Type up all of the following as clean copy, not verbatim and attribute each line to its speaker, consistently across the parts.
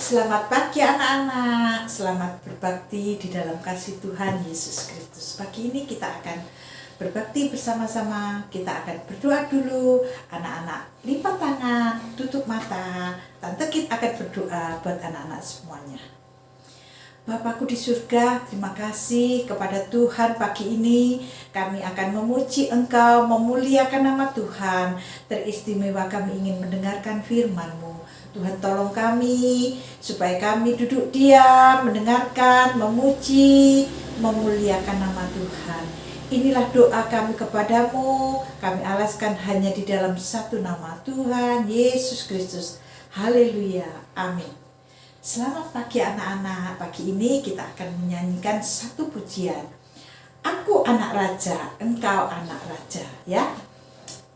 Speaker 1: Selamat pagi anak-anak, selamat berbakti di dalam kasih Tuhan Yesus Kristus. Pagi ini kita akan berbakti bersama-sama, kita akan berdoa dulu. Anak-anak lipat tangan, tutup mata, Tante Kit akan berdoa buat anak-anak semuanya. Bapakku di surga, terima kasih kepada Tuhan pagi ini. Kami akan memuji Engkau, memuliakan nama Tuhan. Teristimewa kami ingin mendengarkan firman-Mu. Tuhan tolong kami supaya kami duduk diam, mendengarkan, memuji, memuliakan nama Tuhan. Inilah doa kami kepadamu. Kami alaskan hanya di dalam satu nama, Tuhan Yesus Kristus. Haleluya, amin. Selamat pagi anak-anak. Pagi ini kita akan menyanyikan satu pujian. Aku anak raja, engkau anak raja, ya.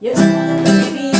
Speaker 1: Yuk semuanya berdiri.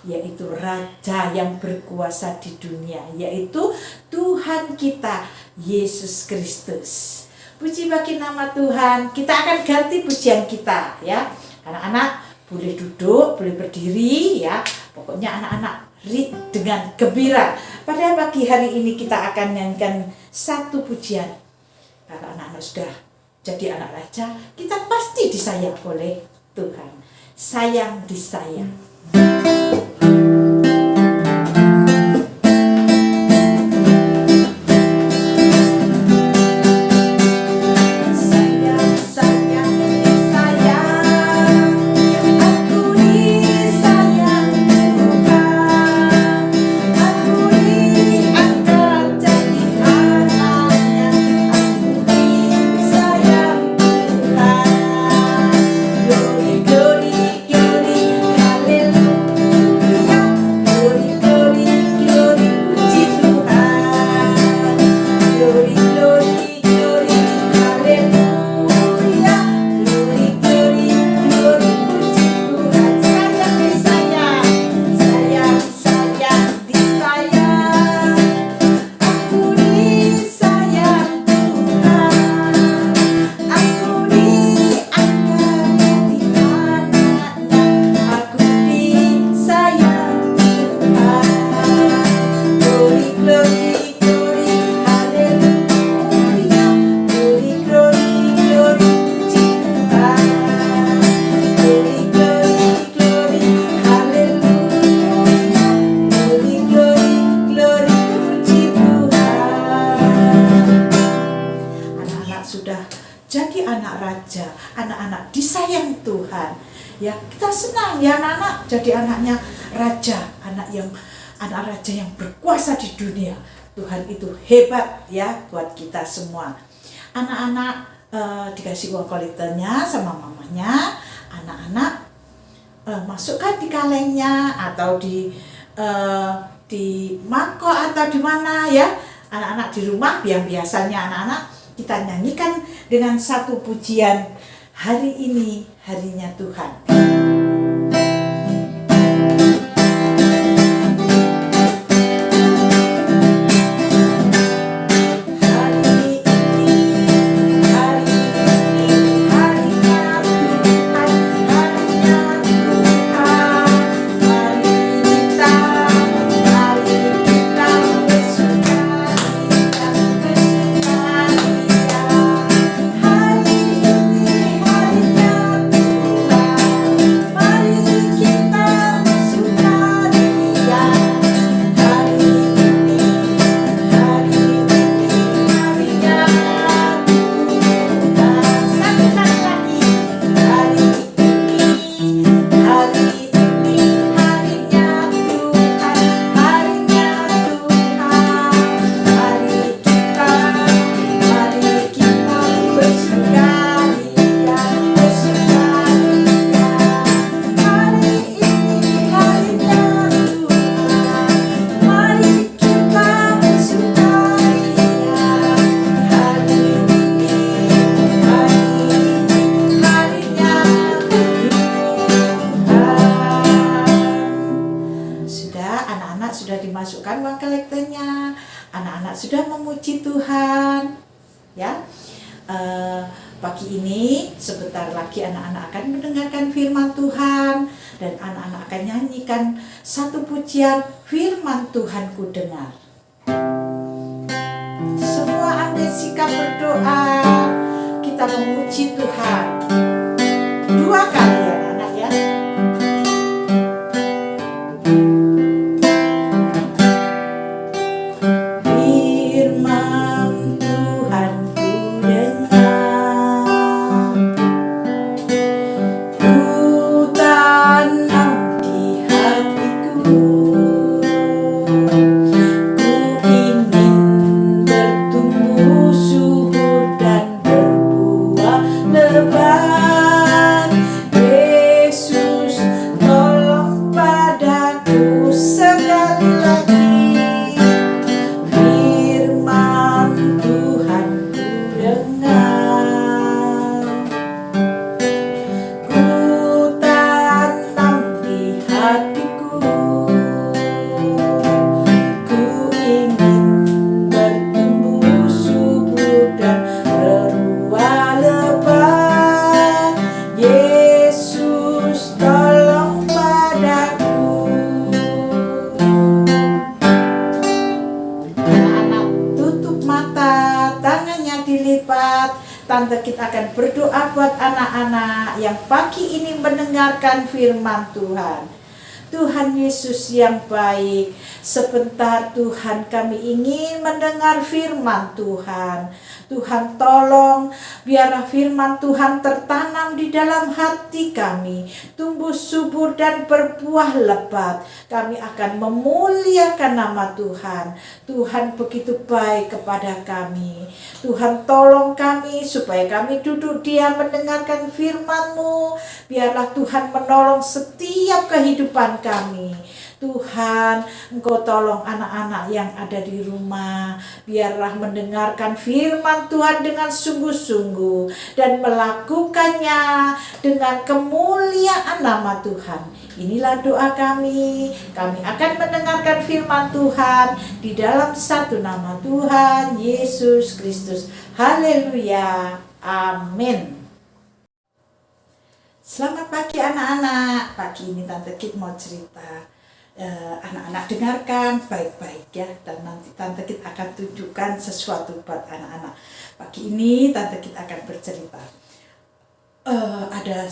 Speaker 1: Yaitu Raja yang berkuasa di dunia, yaitu Tuhan kita Yesus Kristus. Puji bagi nama Tuhan. Kita akan ganti pujian kita, ya. Anak-anak boleh duduk, boleh berdiri, ya. Pokoknya anak-anak dengan gembira. Pada pagi hari ini kita akan nyanyikan satu pujian. Kalau anak-anak sudah jadi anak raja, kita pasti disayang oleh Tuhan. Sayang disayang. Jadi anak raja, anak-anak disayang Tuhan. Ya, kita senang ya anak-anak jadi anaknya raja, anak raja yang berkuasa di dunia. Tuhan itu hebat ya buat kita semua. Anak-anak dikasih uang kolektornya sama mamanya, anak-anak masukkan di kalengnya atau di mangkok atau di mana ya. Anak-anak di rumah yang biasanya anak-anak kita nyanyikan dengan satu pujian. Hari ini harinya Tuhan. menyerahkan uang kolektornya. Anak-anak sudah memuji Tuhan, ya. Pagi ini sebentar lagi anak-anak akan mendengarkan firman Tuhan, dan anak-anak akan nyanyikan satu pujian, firman Tuhan ku dengar. Semua ambil sikap berdoa, kita memuji Tuhan 2 kali ya anak ya. Firman Tuhan ku dengar, ku tanam di hatiku, ku ingin bertumbuh subur dan berbuah lebat. Yesus tolong padaku sekali lagi, firman Tuhan ku dengar, ku tanam di hatiku, ku ingin bertumbuh subur dan berbuah lebat. Yesus tolong padaku. Anak-anak tutup mata, tangannya dilipat. Tante Kit akan berdoa buat anak-anak yang pagi ini mendengarkan firman Tuhan. Tuhan Yesus yang baik, sebentar Tuhan kami ingin mendengar firman Tuhan. Tuhan tolong biarlah firman Tuhan tertanam di dalam hati kami, tumbuh subur dan berbuah lebat. Kami akan memuliakan nama Tuhan. Tuhan begitu baik kepada kami. Tuhan tolong kami supaya kami duduk diam mendengarkan firman-Mu. Biarlah Tuhan menolong setiap kehidupan kami. Tuhan, Engkau tolong anak-anak yang ada di rumah, biarlah mendengarkan firman Tuhan dengan sungguh-sungguh dan melakukannya dengan kemuliaan nama Tuhan. Inilah doa kami. Kami akan mendengarkan firman Tuhan di dalam satu nama Tuhan Yesus Kristus. Haleluya. Amin. Selamat pagi anak-anak. Pagi ini Tante Kit mau cerita. Anak-anak dengarkan baik-baik ya, dan nanti Tante Kit akan tunjukkan sesuatu buat anak-anak. Pagi ini Tante Kit akan bercerita. Ada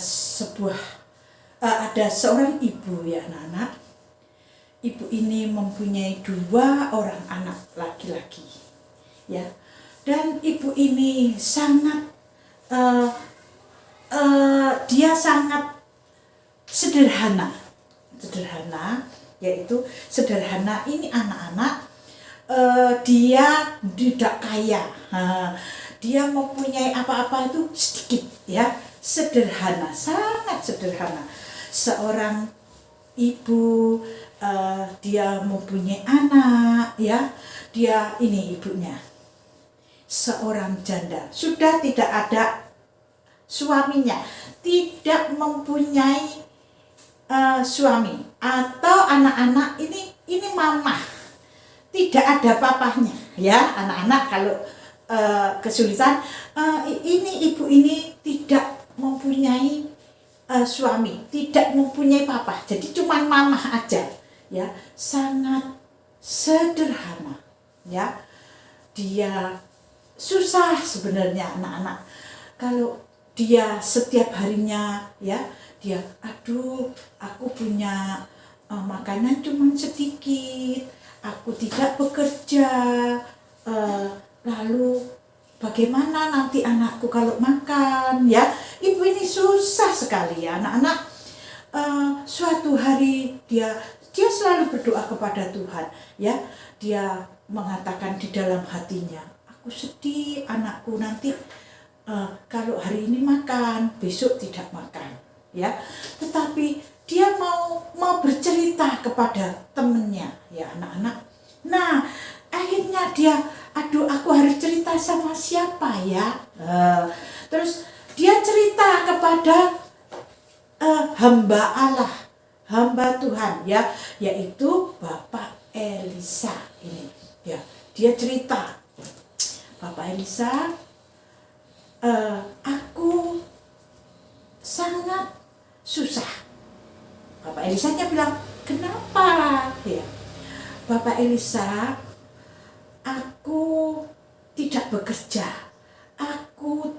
Speaker 1: seorang ibu ya anak-anak. Ibu ini mempunyai 2 orang anak laki-laki ya, dan ibu ini sangat dia sangat sederhana, yaitu sederhana ini anak-anak. Dia tidak kaya, dia mempunyai apa-apa itu sedikit ya, sederhana, sangat sederhana. Seorang ibu, dia mempunyai anak ya, dia ini ibunya seorang janda, sudah tidak ada suaminya, tidak mempunyai suami, atau anak-anak ini mama, tidak ada papahnya ya anak-anak. Kalau kesulitan, ini ibu ini tidak mempunyai suami, tidak mempunyai papa, jadi cuma mama aja ya, sangat sederhana ya. Dia susah sebenarnya anak-anak. Kalau dia setiap harinya ya, dia aduh aku punya makanan cuma sedikit, aku tidak bekerja, lalu bagaimana nanti anakku kalau makan ya. Ibu ini susah sekali ya anak-anak. Suatu hari dia selalu berdoa kepada Tuhan ya. Dia mengatakan di dalam hatinya, aku sedih anakku nanti kalau hari ini makan, besok tidak makan ya. Tetapi dia mau bercerita kepada temennya ya anak-anak. Nah akhirnya dia, aduh aku harus cerita sama siapa ya. Terus dia cerita kepada hamba Allah, hamba Tuhan ya, yaitu Bapak Elisa ini, ya, dia cerita, Bapak Elisa, aku sangat susah. Bapak Elisanya bilang, kenapa? Ya, Bapak Elisa, aku tidak bekerja, aku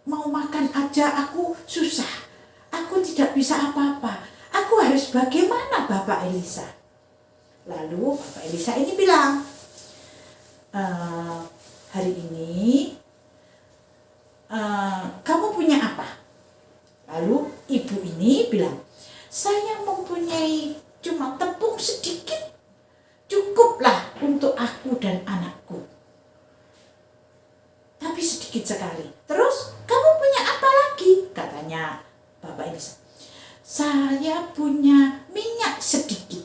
Speaker 1: mau makan aja aku susah, aku tidak bisa apa-apa, aku harus bagaimana Bapak Elisa? Lalu Bapak Elisa ini bilang, hari ini kamu punya apa? Lalu ibu ini bilang, saya mempunyai cuma tepung sedikit, cukuplah untuk aku dan anakku. Tapi sedikit sekali. Terus kamu punya apa lagi? Katanya Bapak Elisa. Saya punya minyak sedikit.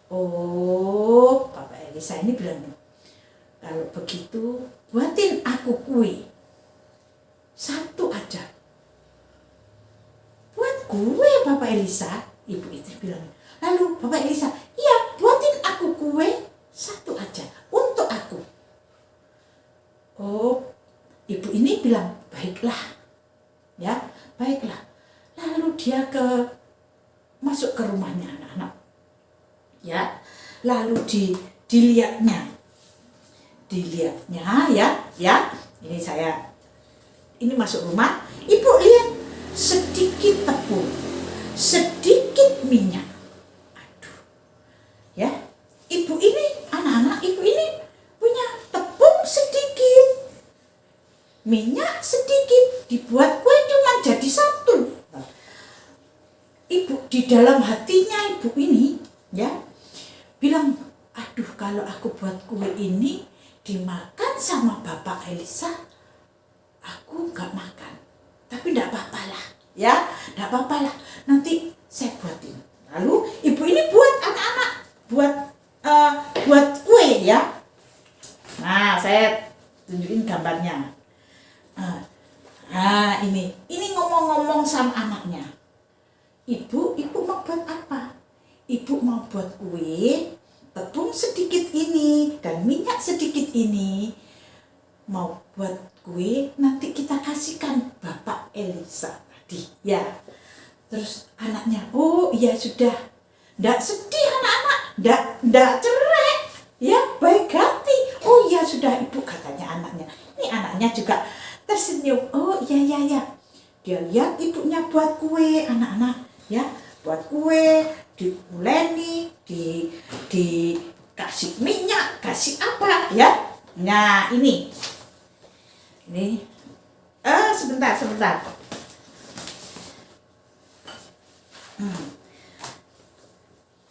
Speaker 1: Oh, Bapak Elisa ini bilang, kalau begitu buatin aku kue. Satu aja. Buat kue Bapak Elisa, ibu itu bilang. Lalu Bapak Elisa, iya buatin aku kue satu aja untuk aku. Oh, ibu ini bilang, baiklah. Ya, baiklah. Lalu dia masuk ke rumahnya anak-anak. Ya, lalu dilihatnya ya. Ini masuk rumah, ibu lihat sedikit tepung, sedikit minyak. Aduh. Ya, anak-anak ibu ini punya tepung sedikit, minyak sedikit, dibuat kue cuma jadi satu. Ibu di dalam hatinya ibu ini ya bilang, aduh kalau aku buat kue ini dimakan sama Bapak Elisa, aku nggak makan. Tapi enggak apa-apa lah, ya, enggak apa-apa lah. Nanti saya buatin. Lalu ibu ini buat anak-anak, buat kue ya. Nah, saya tunjukin gambarnya. Ini ngomong-ngomong sama anaknya. Ibu mau buat apa? Ibu mau buat kue, tepung sedikit ini dan minyak sedikit ini. Mau buat kue, nanti kita kasihkan Bapak Elisa tadi, ya. Terus anaknya, oh iya sudah, ndak sedih anak-anak, ndak cerai, ya baik hati. Oh iya sudah ibu, katanya anaknya. Ini anaknya juga tersenyum. Oh iya. Dia lihat ibunya buat kue, anak-anak, ya, buat kue, diuleni, dikasih minyak, kasih apa, ya. Nah ini sebentar.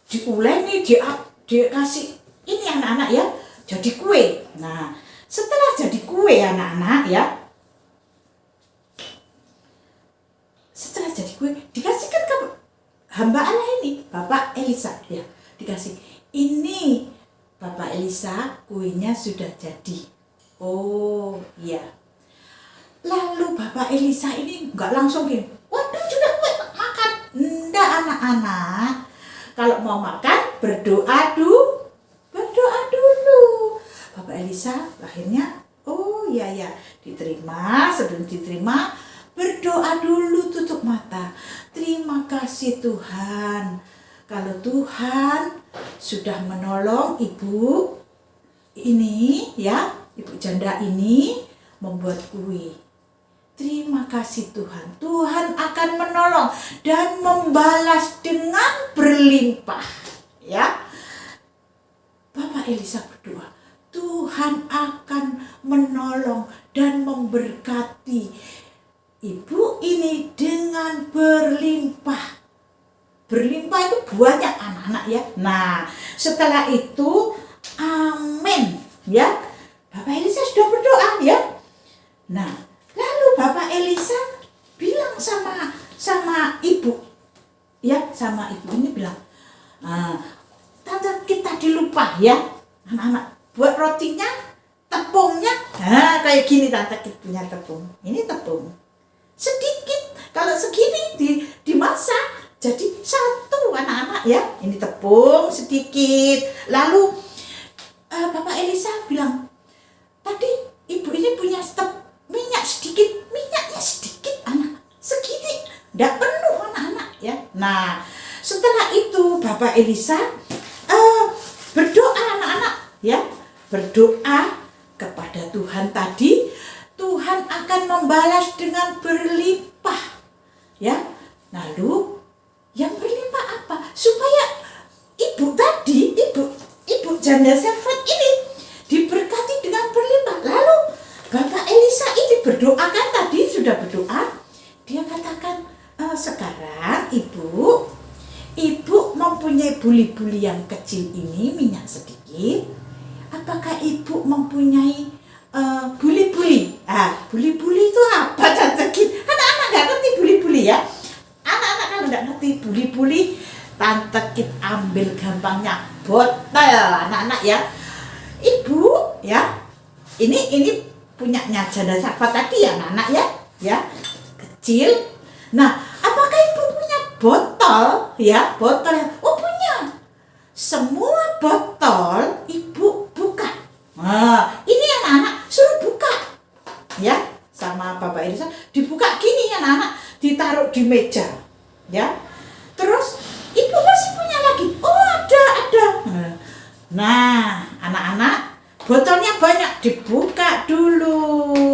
Speaker 1: Diuleni, dikasih ini anak-anak ya, jadi kue. Nah, setelah jadi kue anak-anak ya, setelah jadi kue dikasihkan ke hamba Allah ini, Bapak Elisa ya, dikasih. Ini Bapak Elisa, kuenya sudah jadi. Oh iya. Lalu Bapak Elisa ini nggak langsung gini, waduh sudah kue makan. Enggak anak-anak, kalau mau makan berdoa dulu. Bapak Elisa akhirnya, oh iya, diterima. Sebelum diterima, berdoa dulu, tutup mata. Terima kasih Tuhan, kalau Tuhan sudah menolong ibu ini ya, ibu janda ini membuat kue. Terima kasih Tuhan, Tuhan akan menolong dan membalas dengan berlimpah. Ya, Bapak Elisa berdoa, Tuhan akan menolong dan memberkati ibu ini dengan berlimpah. Berlimpah itu banyak anak-anak ya. Nah, setelah itu, amin ya. Bapak Elisa sudah berdoa ya. Nah, lalu Bapak Elisa bilang sama ibu, ya, sama ibu ini bilang, tante kita dilupa ya, anak-anak, buat rotinya, tepungnya, kayak gini tante kita punya tepung. Ini tepung sedikit, kalau segini dimasak jadi satu anak-anak ya, ini tepung sedikit. Lalu Bapak Elisa bilang, tadi ibu ini punya stok minyak sedikit, minyaknya sedikit anak, segini, tidak penuh anak-anak ya. Nah, setelah itu Bapak Elisa berdoa anak-anak ya, berdoa kepada Tuhan tadi. Tuhan akan membalas dengan berlimpah ya. Lalu yang berlimpah apa? Supaya ibu tadi, ibu janda Sarfat ini diberkati dengan berlimpah. Lalu Bapak Elisa ini berdoa, kan tadi sudah berdoa. Dia katakan, sekarang ibu mempunyai buli-buli yang kecil ini, minyak sedikit. Apakah ibu mempunyai buli-buli? Buli-buli itu apa, Tante Kit? Anak-anak nggak ngerti buli-buli ya. Anak-anak kalau nggak ngerti buli-buli, Tante Kit ambil gampangnya botol, anak-anak ya. Ibu ya, ini punyanya janda Sarfat tadi ya, anak-anak ya, kecil. Nah, apakah ibu punya botol ya? Botol yang punya. Semua botol ibu buka. Ini anak-anak suruh buka ya, sama Bapak Elisa. Dibuka gini anak-anak, ditaruh di meja ya. Terus ibu masih punya lagi. Ada. Nah, anak-anak, botolnya banyak, dibuka dulu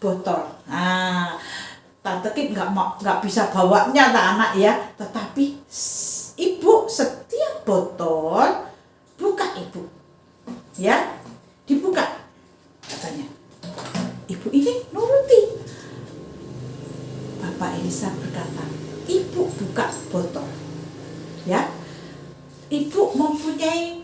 Speaker 1: botol. Nah, Tante Kit nggak bisa bawanya anak ya, tetapi ibu setiap botol buka ibu ya, dibuka katanya. Ibu ini nuruti. Bapak Elisa berkata, ibu buka botol ya. Ibu mempunyai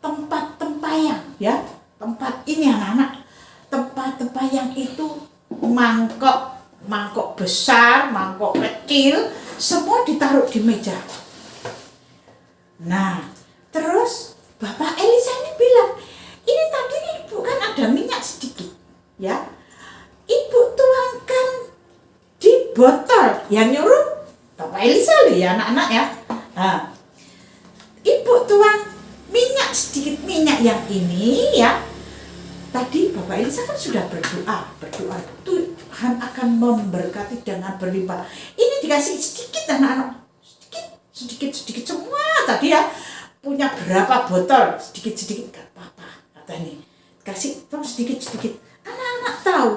Speaker 1: tempat tempayang ya. Tempat ini anak-anak, tempat tempayang itu mangkok besar, mangkok kecil, semua ditaruh di meja. Nah, terus Bapak Elisa ini bilang, ini tadi ibu kan ada minyak sedikit ya, ibu tuangkan di botol. Yang nyuruh Bapak Elisa loh ya anak-anak ya. Nah, ibu tuang minyak sedikit, minyak yang ini ya. Tadi Bapak Elisa kan sudah berdoa Tuhan akan memberkati dengan berlimpah. Ini dikasih sedikit anak-anak, sedikit semua tadi ya. Punya berapa botol, sedikit gak apa-apa katanya. Kasih sedikit. Anak-anak tahu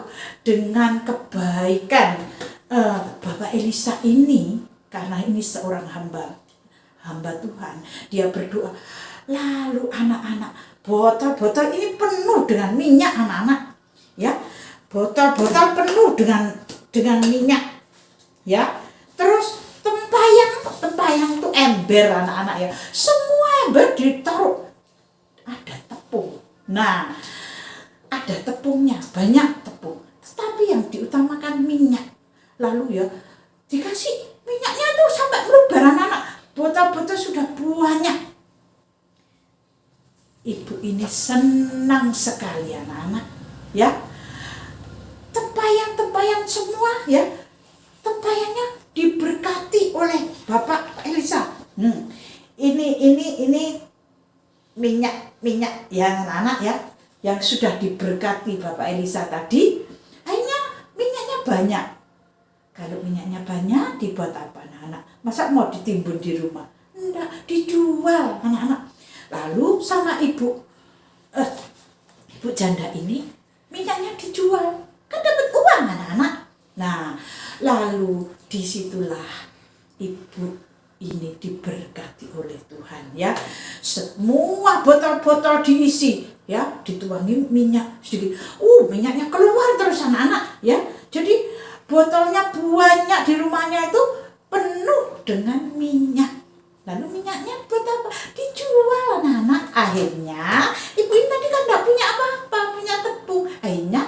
Speaker 1: dengan kebaikan Bapak Elisa ini, karena ini seorang hamba Tuhan, dia berdoa. Lalu anak-anak, botol-botol ini penuh dengan minyak anak-anak ya. Botol-botol penuh dengan minyak ya. Terus tempayang itu ember anak-anak ya. Semua ember ditaruh, ada tepung. Nah, ada tepungnya, banyak tepung. Tapi yang diutamakan minyak. Lalu ya, dikasih minyaknya tuh sampai meluber anak-anak. Botol-botol sudah banyak. Ibu ini senang sekali anak-anak ya. Tempayang semua ya. Tempayangnya diberkati oleh Bapak Elisa. Ini minyak yang anak-anak ya, yang sudah diberkati Bapak Elisa tadi. Akhirnya minyaknya banyak. Kalau minyaknya banyak, dibuat apa anak-anak? Masa mau ditimbun di rumah? Enggak, dijual anak-anak. Lalu sama ibu janda ini minyaknya dijual, kan dapat uang anak-anak. Nah, lalu disitulah ibu ini diberkati oleh Tuhan ya. Semua botol-botol diisi ya, dituangin minyak sedikit. Minyaknya keluar terus anak-anak ya. Jadi botolnya banyak di rumahnya itu penuh dengan minyak. Lalu minyaknya buat apa? Dijual anak-anak. Akhirnya ibu ini tadi kan gak punya apa-apa, punya tepung. Akhirnya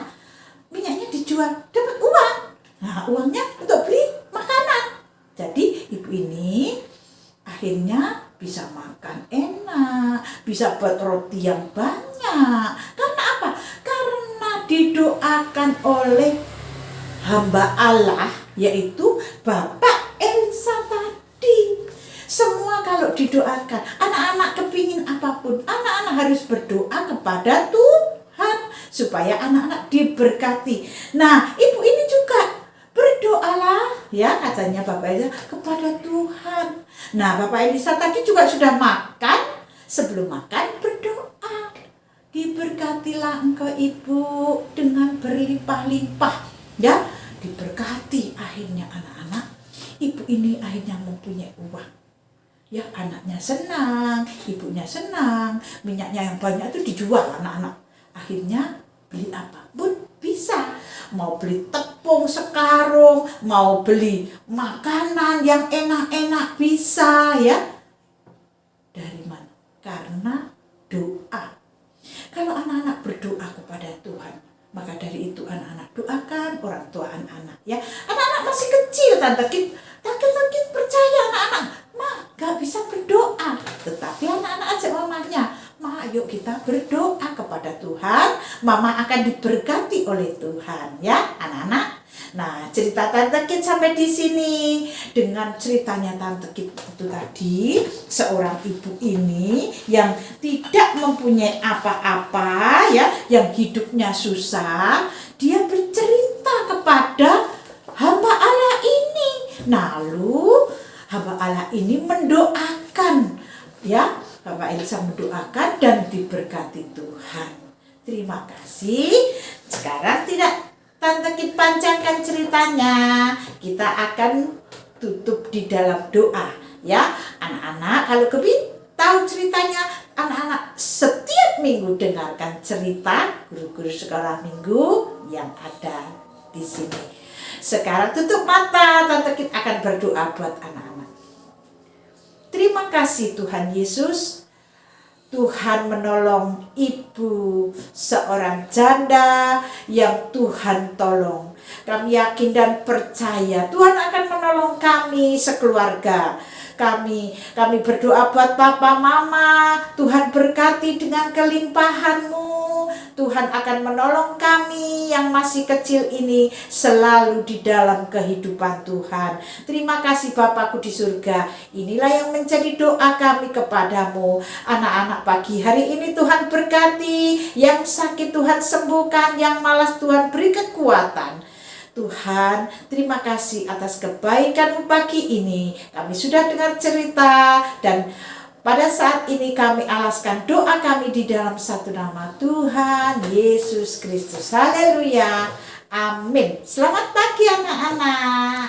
Speaker 1: minyaknya dijual, dapat uang. Nah, uangnya untuk beli makanan. Jadi ibu ini akhirnya bisa makan enak, bisa buat roti yang banyak. Karena apa? Karena didoakan oleh hamba Allah, yaitu Bapak Elisa tadi. untuk didoakan. Anak-anak kepingin apapun, anak-anak harus berdoa kepada Tuhan supaya anak-anak diberkati. Nah, ibu ini juga berdoalah ya, katanya Bapak Elisa, kepada Tuhan. Nah, Bapak Elisa tadi juga sudah makan. Sebelum makan berdoa, diberkatilah engkau ibu dengan berlimpah-limpah ya, diberkati. Akhirnya anak-anak, ibu ini akhirnya mempunyai uang ya, anaknya senang, ibunya senang, minyaknya yang banyak itu dijual anak-anak. Akhirnya beli apa pun bisa, mau beli tepung sekarung, mau beli makanan yang enak-enak bisa ya. Dari mana? Karena doa. Kalau anak-anak berdoa kepada Tuhan, maka dari itu anak-anak doakan orang tua anak-anak ya. Anak-anak masih kecil, Tante Kit percaya anak-anak gak bisa berdoa, tetapi anak-anak ajak mamanya, Ma, yuk kita berdoa kepada Tuhan, Mama akan diberkati oleh Tuhan ya anak-anak. Nah, cerita Tante Kit sampai di sini. Dengan ceritanya Tante Kit itu tadi, seorang ibu ini yang tidak mempunyai apa-apa ya, yang hidupnya susah, dia bercerita kepada hamba Allah ini. Lalu hamba Allah ini mendoakan ya, Bapak Elisa mendoakan dan diberkati Tuhan. Terima kasih. Sekarang tidak Tante Kit panjangkan ceritanya, kita akan tutup di dalam doa ya. Anak-anak kalau kepingin tahu ceritanya, anak-anak setiap minggu dengarkan cerita guru-guru sekolah minggu yang ada di sini. Sekarang tutup mata, Tante Kit akan berdoa buat anak-anak. Terima kasih Tuhan Yesus. Tuhan menolong ibu, seorang janda yang Tuhan tolong. Kami yakin dan percaya Tuhan akan menolong kami sekeluarga. Kami berdoa buat papa mama, Tuhan berkati dengan kelimpahan-Mu. Tuhan akan menolong kami yang masih kecil ini selalu di dalam kehidupan Tuhan. Terima kasih Bapakku di surga. Inilah yang menjadi doa kami kepadamu. Anak-anak pagi hari ini Tuhan berkati, yang sakit Tuhan sembuhkan, yang malas Tuhan beri kekuatan. Tuhan, terima kasih atas kebaikan-Mu pagi ini. Kami sudah dengar cerita dan pada saat ini kami alaskan doa kami di dalam satu nama Tuhan Yesus Kristus. Haleluya. Amin. Selamat pagi anak-anak.